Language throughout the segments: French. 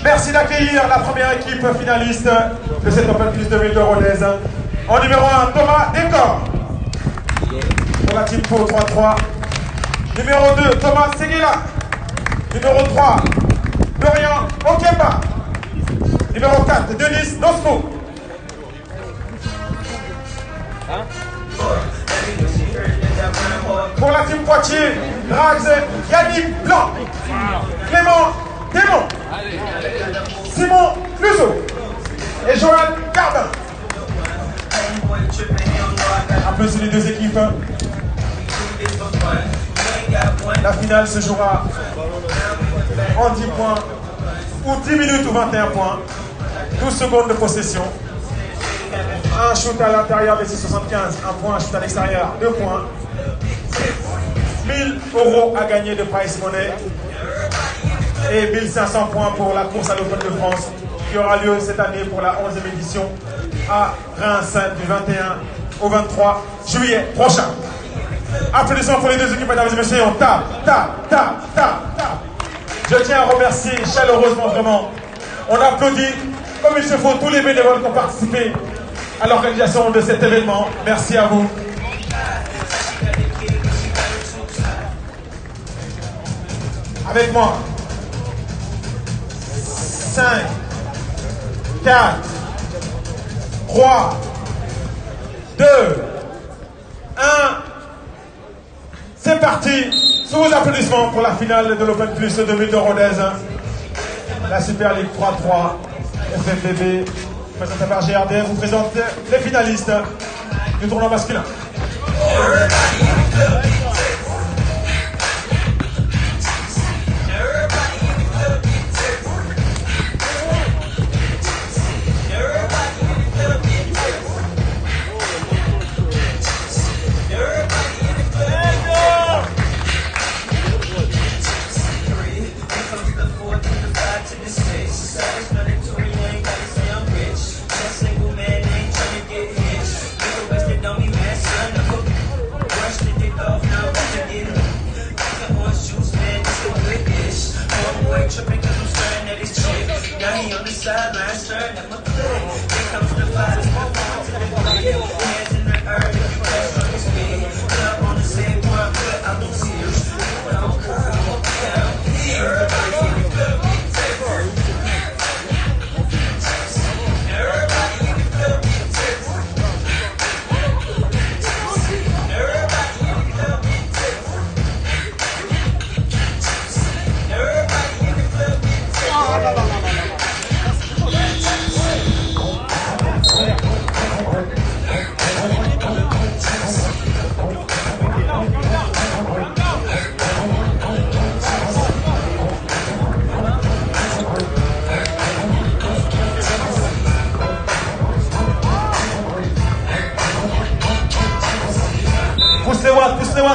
Merci d'accueillir la première équipe finaliste de cette Open Plus 2000 de Rodez. En numéro 1, Thomas Décor. Pour la team Pau 3-3. Numéro 2, Thomas Seguela. Numéro 3, Dorian Okemba. Numéro 4, Denis Nosmo. Pour la team Poitiers, Drags, Yannick Blanc. Clément Démon. Simon Luzo. Et Joël Cardin. Applaudissez les deux équipes. La finale se jouera en 10 points, ou 10 minutes ou 21 points. 12 secondes de possession. Un shoot à l'intérieur des 675, un point, un shoot à l'extérieur, 2 points. 1000 € à gagner de prize money. Et 1500 points pour la course à l'Open de France qui aura lieu cette année pour la 11e édition à Reims du 21 au 23 juillet prochain. Applaudissements pour les deux équipes, mesdames et messieurs. On tape. Je tiens à remercier chaleureusement, vraiment. On applaudit comme il se faut tous les bénévoles qui ont participé à l'organisation de cet événement. Merci à vous. Avec moi. 5, 4, 3, 2, 1. C'est parti. Sous vos applaudissements pour la finale de l'Open Plus 2000 de Rodez. La Super League 3-3 FFBB présentée par GRD vous présente les finalistes du tournoi masculin.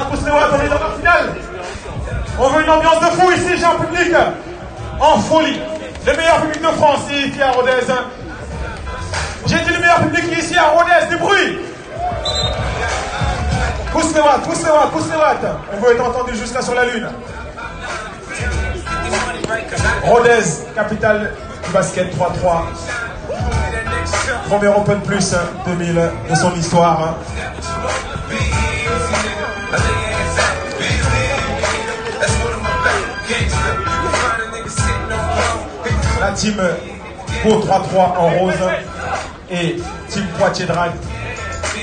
Pousse les watts, on est dans la finale. On veut une ambiance de fou ici, j'ai un public en folie. Le meilleur public de France ici à Rodez. J'ai dit le meilleur public ici à Rodez, du bruit. Pousse les watts. On veut être entendu jusqu'à sur la lune. Rodez, capitale du basket 3-3. Premier Open Plus 2000 de son histoire. La team Pau 3-3 en rose et team Poitiers Drag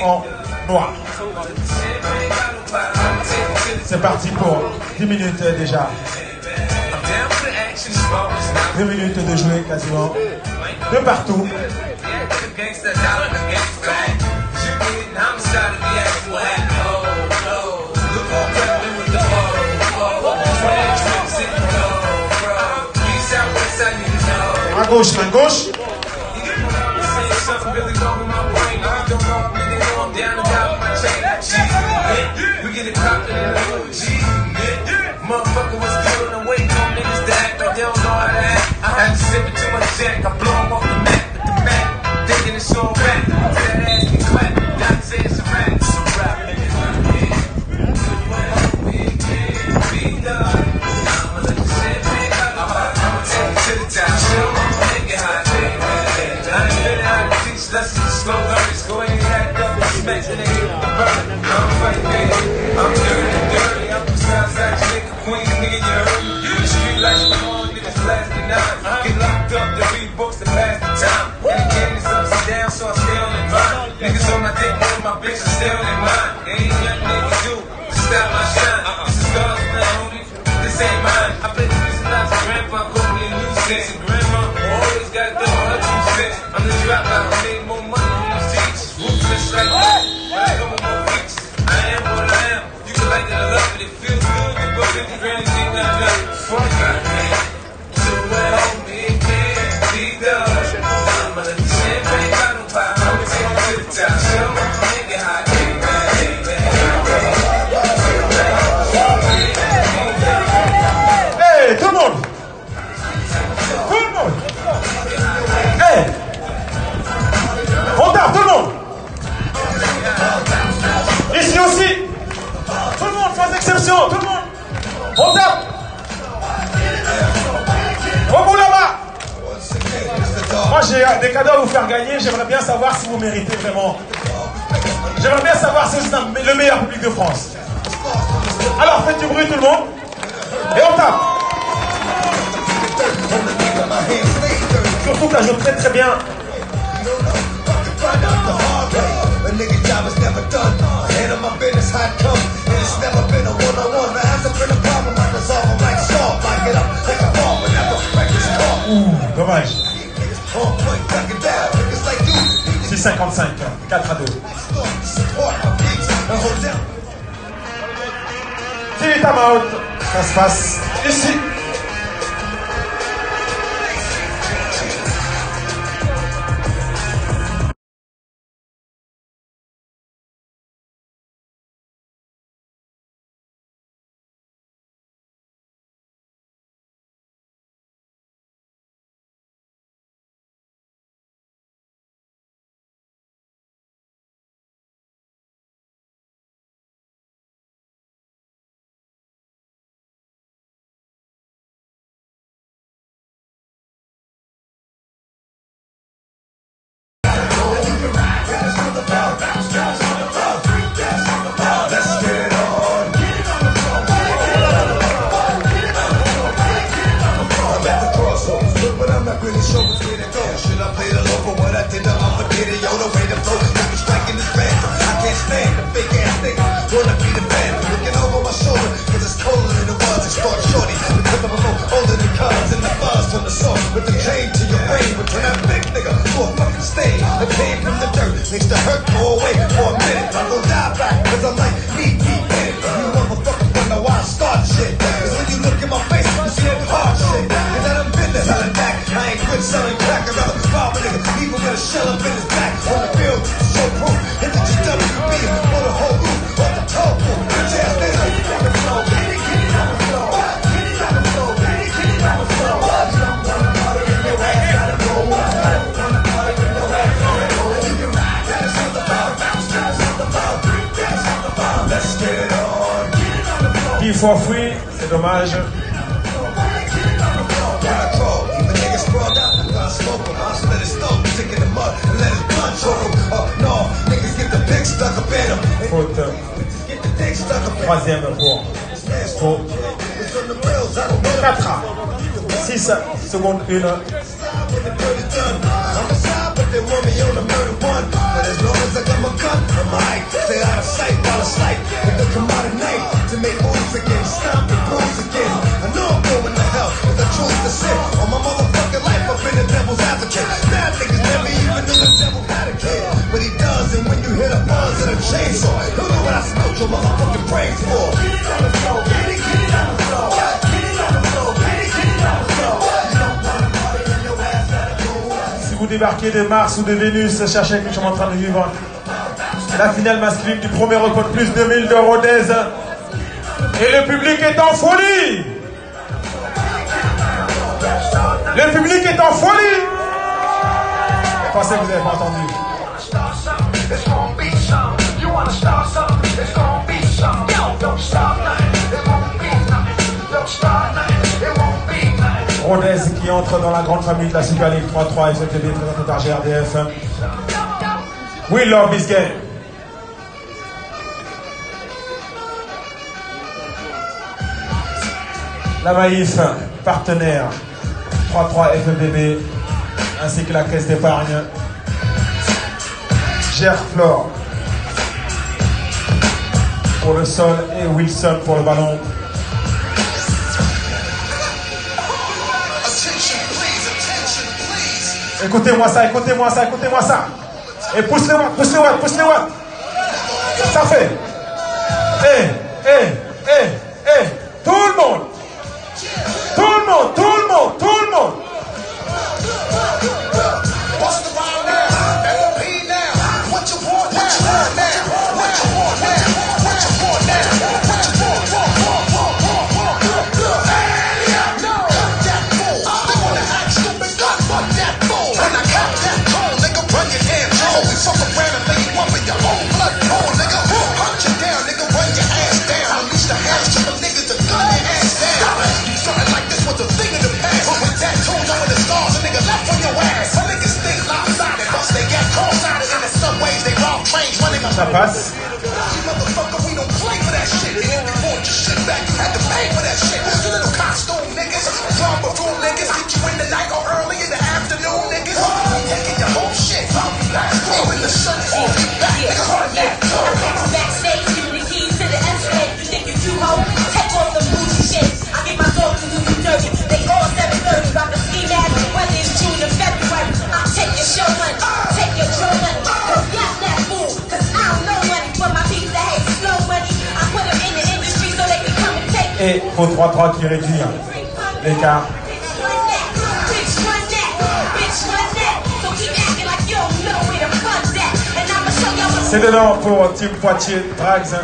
en noir. C'est parti pour 10 minutes déjà. 2 minutes de jouer quasiment. De partout. À gauche, main gauche. to the top. Tout le monde, on tape. Au bout là-bas. Moi j'ai des cadeaux à vous faire gagner, j'aimerais bien savoir si vous méritez vraiment. J'aimerais bien savoir si vous êtes le meilleur public de France. Alors faites du bruit tout le monde. Et on tape. Surtout que là je joue très très bien. Dommage. 6,55, 4-2. C'est les time out. Ça se passe ici. With the chain to your brain, but turn that big nigga to a fucking stain. The pain from the dirt makes the hurt go away for a minute. I'm gonna die back, cause I'm like knee deep in it. You motherfuckers wonder why I start shit. Cause when you look in my face, you see that hard shit. Cause I done been to hell and back. I ain't quit selling crack, I'd rather rob a nigga, even with a shell up in his back. On the field, show proof, hit the GWB, for the whole group, off the toe, bitch ass nigga. For free, c'est dommage. Faute. Troisième pour 4 à 6 secondes 1. They want me on the murder one, but as long as I got my gun, I'm alright. Stay out of sight while I slight. If they come out at night to make moves again, stomp and bruise again. I know I'm going to hell if I choose to sit on my motherfucking life. I've been the devil's advocate. Bad niggas never even knew the devil had a kid, but he does. And when you hit a buzz and a chainsaw, you know what I smoked your motherfucking brains for. Get it on the floor, get it on the floor, get it on the floor, get it on the floor. Vous débarquez de Mars ou de Vénus, cherchez que je suis en train de vivre la finale masculine du premier record plus 2000 de Rodez. Et le public est en folie. Le public est en folie. Je pensais que vous n'avez pas entendu. Rodez qui entre dans la grande famille de la Super League 3-3 FCTV présenté par GRDF. We love this game. La Maïf, partenaire 3-3 FEBB, ainsi que la caisse d'épargne. Gerflor pour le sol et Wilson pour le ballon. Écoutez-moi ça, écoutez-moi ça, écoutez-moi ça. Et pousse les watts, pousse les watts, pousse les watts. Ça fait. Tout le monde. Tout le monde, tout le monde, tout le monde. Ça passe. Et au 3-3 qui réduit l'écart. C'est dedans pour Team Poitiers Drags.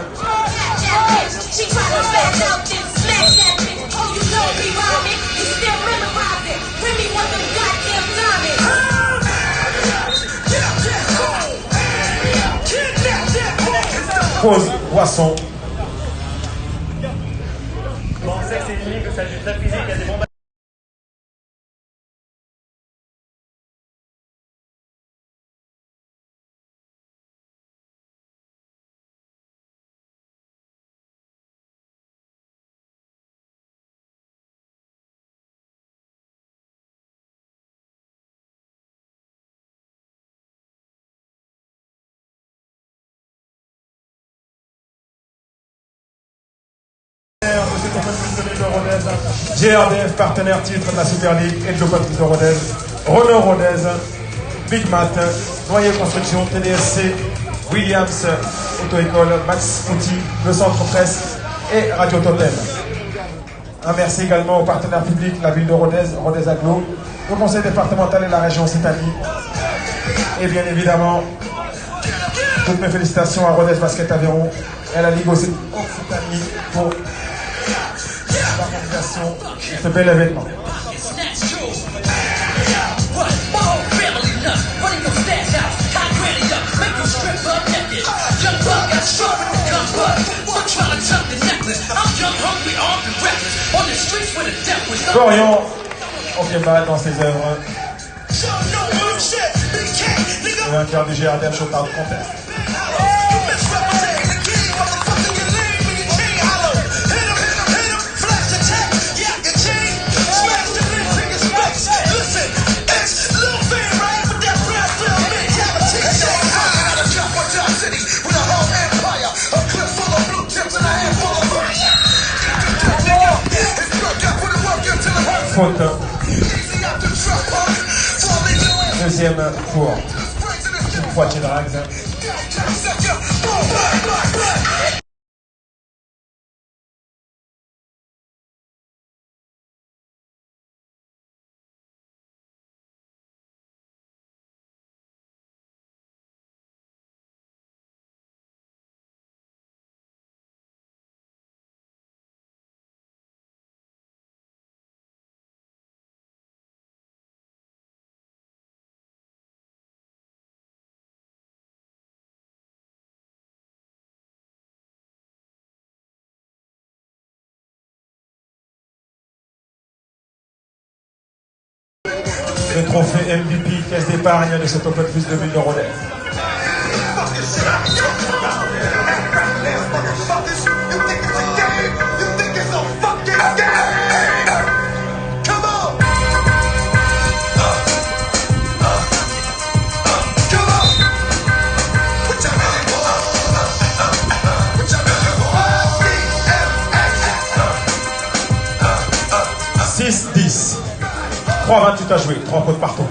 Pause boisson. Bon, on sait que c'est limite, que ça joue très physique, il y a des bombes. GRDF, partenaire titre de la Super League, Endo Patrice de Rodez, Renault Rodez, Big Mat, Noyer Construction, TDSC, Williams, Auto-École, Max Outil, le Centre Presse et Radio Totem. Un merci également aux partenaires publics, la ville de Rodez, Rodez Aglo, le conseil départemental et la région Occitanie. Et bien évidemment, toutes mes félicitations à Rodez Basket Aveyron et à la Ligue Occitanie pour l'organisation de ce bel événement. Florian, on fait mal dans ses œuvres. Le vainqueur du GRDF Chopard de Contest. Faute. Deuxième pour Poitiers Drags. Le trophée MVP caisse d'épargne de cet Open Plus 2000 de Rodez. You think it's a game? You think it's a fucking game? 3-28 à jouer, 3 fautes partout.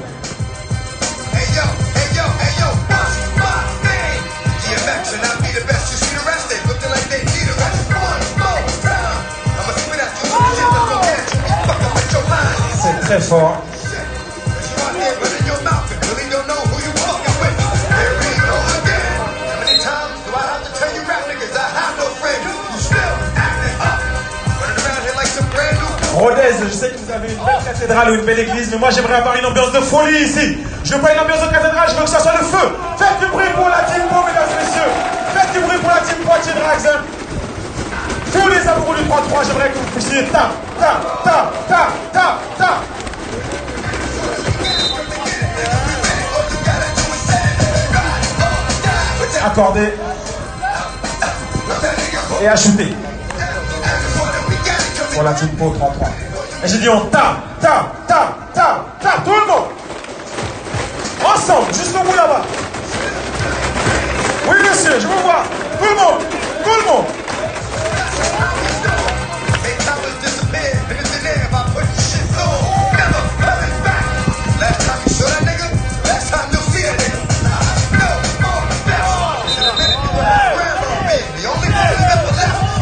C'est très fort. Rodez, je sais que vous avez une belle cathédrale ou une belle église, mais moi j'aimerais avoir une ambiance de folie ici. Je veux pas une ambiance de cathédrale, je veux que ça soit le feu. Faites du bruit pour la team Pau, mesdames et messieurs. Faites du bruit pour la team Poitiers Drags. Tous les amoureux du 3-3, j'aimerais que vous puissiez ta. Accorder et ajouter pour la team Pau 33. Et j'ai dit on tape, tout le monde. Ensemble, jusqu'au bout là-bas. Oui monsieur, je vous vois. Tout le monde.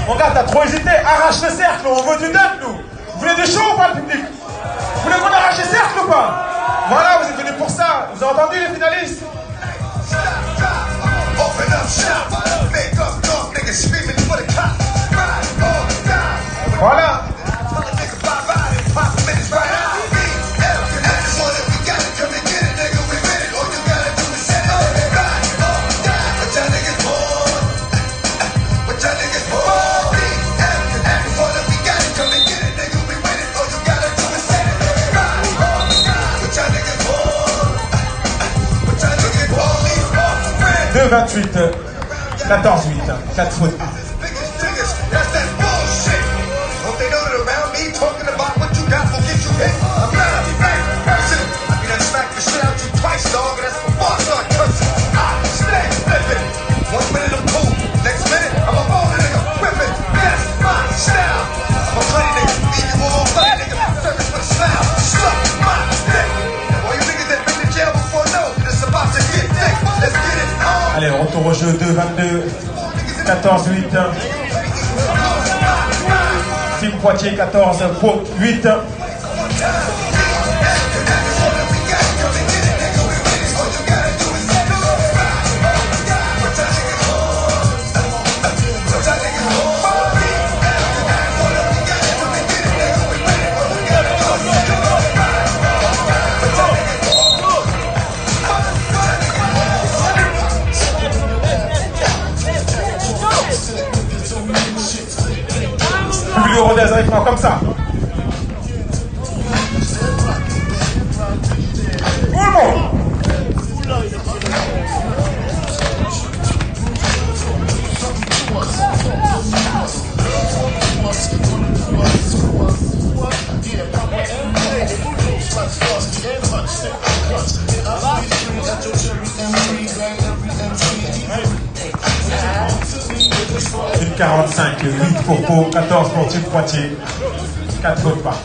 Mon gars, t'as trop hésité, arrache le cercle, on veut du dunk, nous. Vous voulez des shows ou pas, le public? Vous voulez qu'on arrache le cercle ou pas? Voilà, vous êtes venus pour ça. Vous avez entendu les finalistes? Voilà. « 28, 14-8, 4 fautes. Allez, retour au jeu, 2-22, 14-8. Team Poitiers, 14, Pau, 8. Rodez avec moi, comme ça. Tout le monde. Une 45, 8 pour Pau, 14 pour Team Poitiers, 4 fautes pas.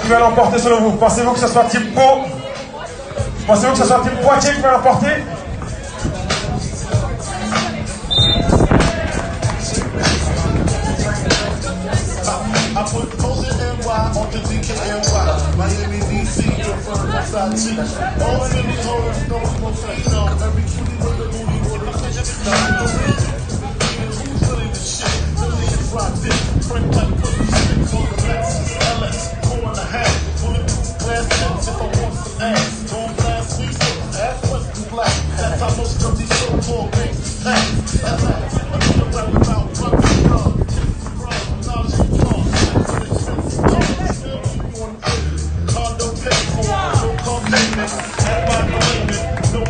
Qui va l'emporter selon vous? Pensez-vous que ce soit Team Pau? Pensez-vous que ce soit Team Poitiers qui va l'emporter? Miami, DC, Versace. All city hoes know it's Moscato. Every cutie with a booty with a fish. Who's really the shit? Really a fly dick. Frank like pussy sticks on the Lexus LX. 4.5. Bulletproof glass tips if I want some ass. Don't blast sweet ass west and black. That's how most of these so-called gangsters act. That's I'm gonna rap about drugs and drugs. Condo paid for, no car payment, at my payment, no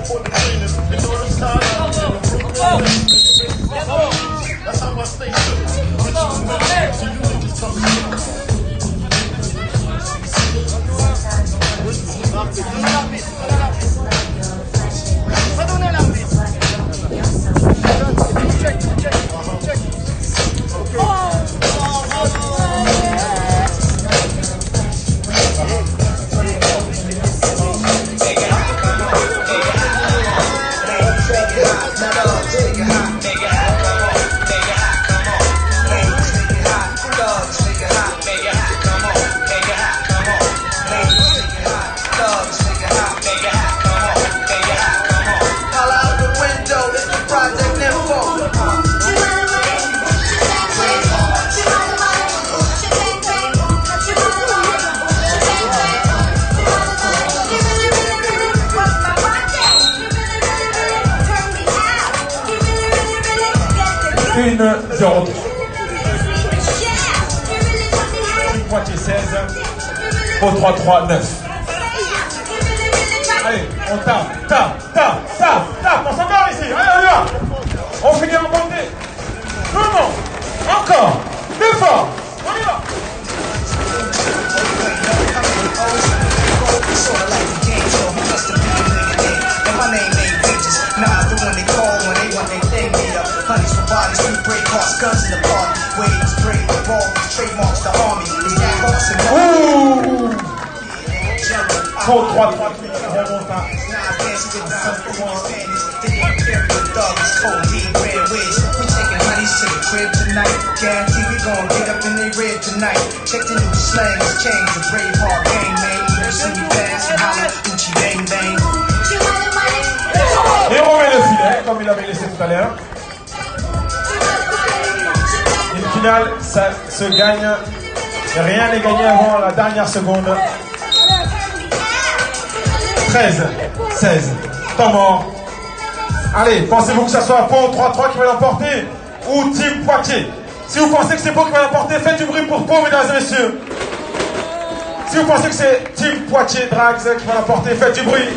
1-0-3. Poitiers 16 au 3-3-9. Allez, on tape, on s'endort ici, allez, on y va. On finit en bonté. Tout le monde, encore, plus fort, on y va. Nah, the one they call when they want they thing made up. Honeys for bodies, we break hearts, guns in the party. Waves, break, revolvers, trademarks, the army. It's that horse and Pour 3-3 qui remonte à guarantee we gon' get up in they rib tonight. Check the new slangs, change the brave heart gang, man. You never see me pass and holla, Gucci bang bang. Et on met le filet, comme il avait laissé tout à l'heure. Une finale, ça se gagne. Rien n'est gagné avant la dernière seconde. 13-16. Temps mort. Allez, pensez-vous que ça soit Pau 3-3 qui va l'emporter ou Team Poitiers? Si vous pensez que c'est Pau qui va l'emporter, faites du bruit pour Pau, mesdames et messieurs. Si vous pensez que c'est Team Poitiers Drags qui va l'emporter, faites du bruit.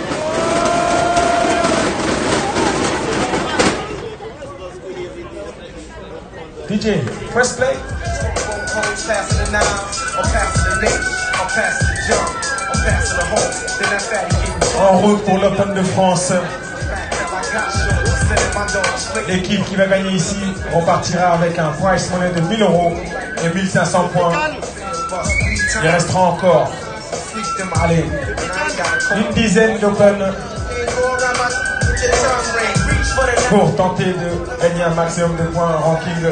DJ, press play. En route pour l'Open de France. L'équipe qui va gagner ici repartira avec un prize money de 1000 € et 1500 points. Il restera encore, allez, une dizaine d'Open pour tenter de gagner un maximum de points en ranking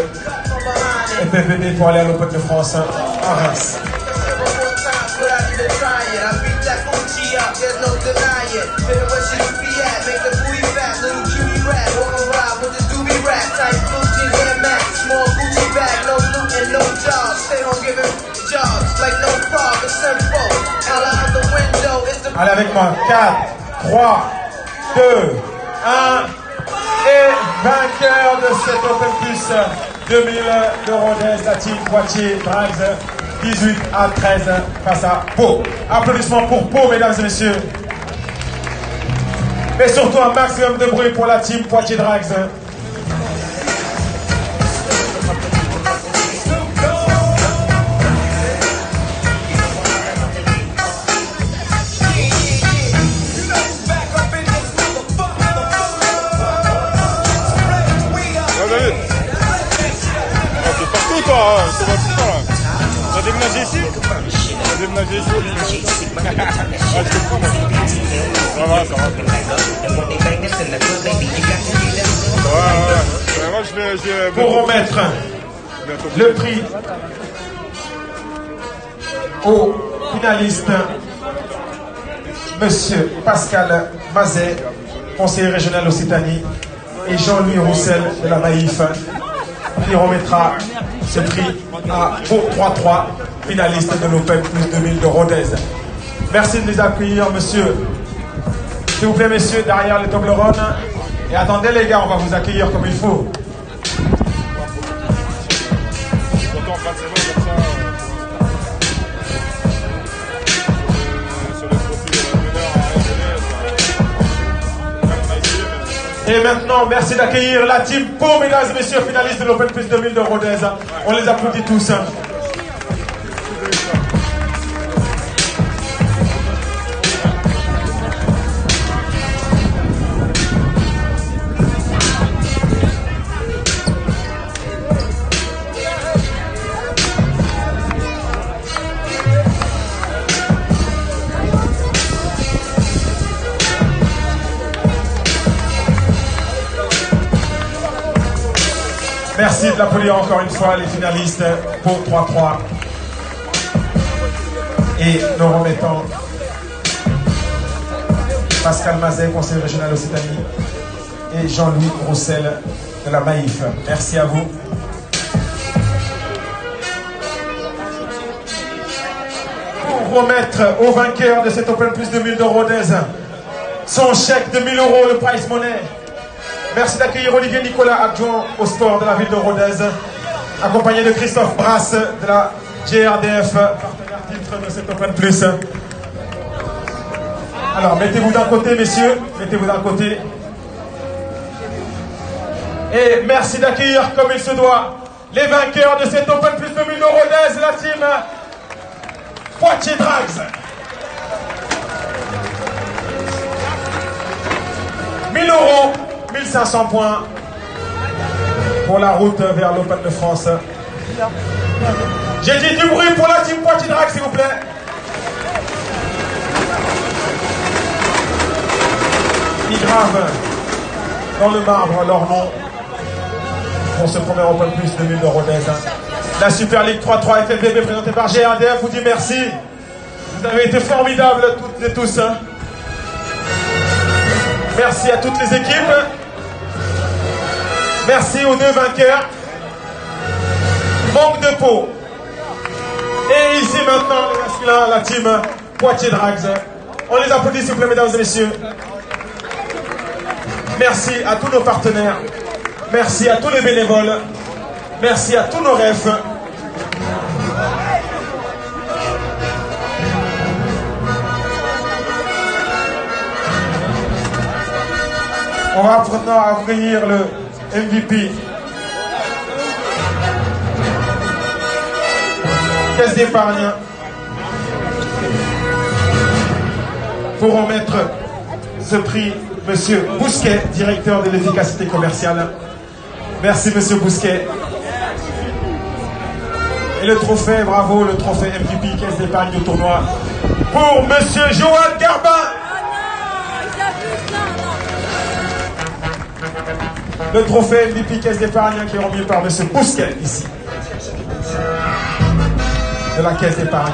et PVD pour aller à l'Open de France à Reims. Allez avec moi, 4, 3, 2, 1, et vainqueur de cet Open Plus 2000 de Rodez, la team Poitiers Drags, 18-13 face à Pau. Applaudissements pour Pau, mesdames et messieurs. Et surtout un maximum de bruit pour la team Poitiers Drags. On va déménager ici? On va déménager ici? Ah, je comprends, moi. Ça va. Ouais. Moi, je vais... Pour remettre le prix au finaliste, Monsieur Pascal Mazet, conseiller régional Occitanie, et Jean-Louis Roussel de la Maïf. Il remettra ce prix à Pau 3-3, finaliste de l'Open Plus 2000 de Rodez. Merci de les accueillir, monsieur. S'il vous plaît, messieurs, derrière les Toblerones. Et attendez, les gars, on va vous accueillir comme il faut. Et maintenant, merci d'accueillir la team Pau, mesdames et messieurs, finalistes de l'Open Plus 2000 de Rodez. On les applaudit tous. Merci de l'applaudir encore une fois, les finalistes pour 3-3. Et nous remettons Pascal Mazet, conseiller régional Occitanie, et Jean-Louis Roussel de la Maïf. Merci à vous. Pour remettre au vainqueur de cet Open Plus 2000 de Rodez son chèque de 1000 € de prize money Merci d'accueillir Olivier Nicolas, adjoint au sport de la ville de Rodez, accompagné de Christophe Brasse de la GRDF, partenaire titre de cet Open Plus. Alors, mettez-vous d'un côté, messieurs, mettez-vous d'un côté. Et merci d'accueillir, comme il se doit, les vainqueurs de cet Open Plus 2000 de Rodez, la team Poitiers Drags. 1000 euros, 1500 points pour la route vers l'Open de France. J'ai dit du bruit pour la team Poitiers Drags, s'il vous plaît. Ils gravent dans le marbre leur nom pour ce premier Open Plus 2000 de Rodez. La Super League 3-3 FFBB présentée par GRDF vous dit merci. Vous avez été formidables toutes et tous. Merci à toutes les équipes. Merci aux deux vainqueurs. Manque de peau. Et ici maintenant, les masculins, la team Poitiers Drags. On les applaudit s'il vous plaît, mesdames et messieurs. Merci à tous nos partenaires. Merci à tous les bénévoles. Merci à tous nos refs. On va maintenant accueillir le MVP. Caisse d'épargne. Pour remettre ce prix, Monsieur Bousquet, directeur de l'efficacité commerciale. Merci Monsieur Bousquet. Et le trophée, bravo, le trophée MVP, caisse d'épargne du tournoi. Pour Monsieur Joël Garbin. Le trophée MVP caisse d'épargne qui est remis par M. Bousquet ici. De la caisse d'épargne.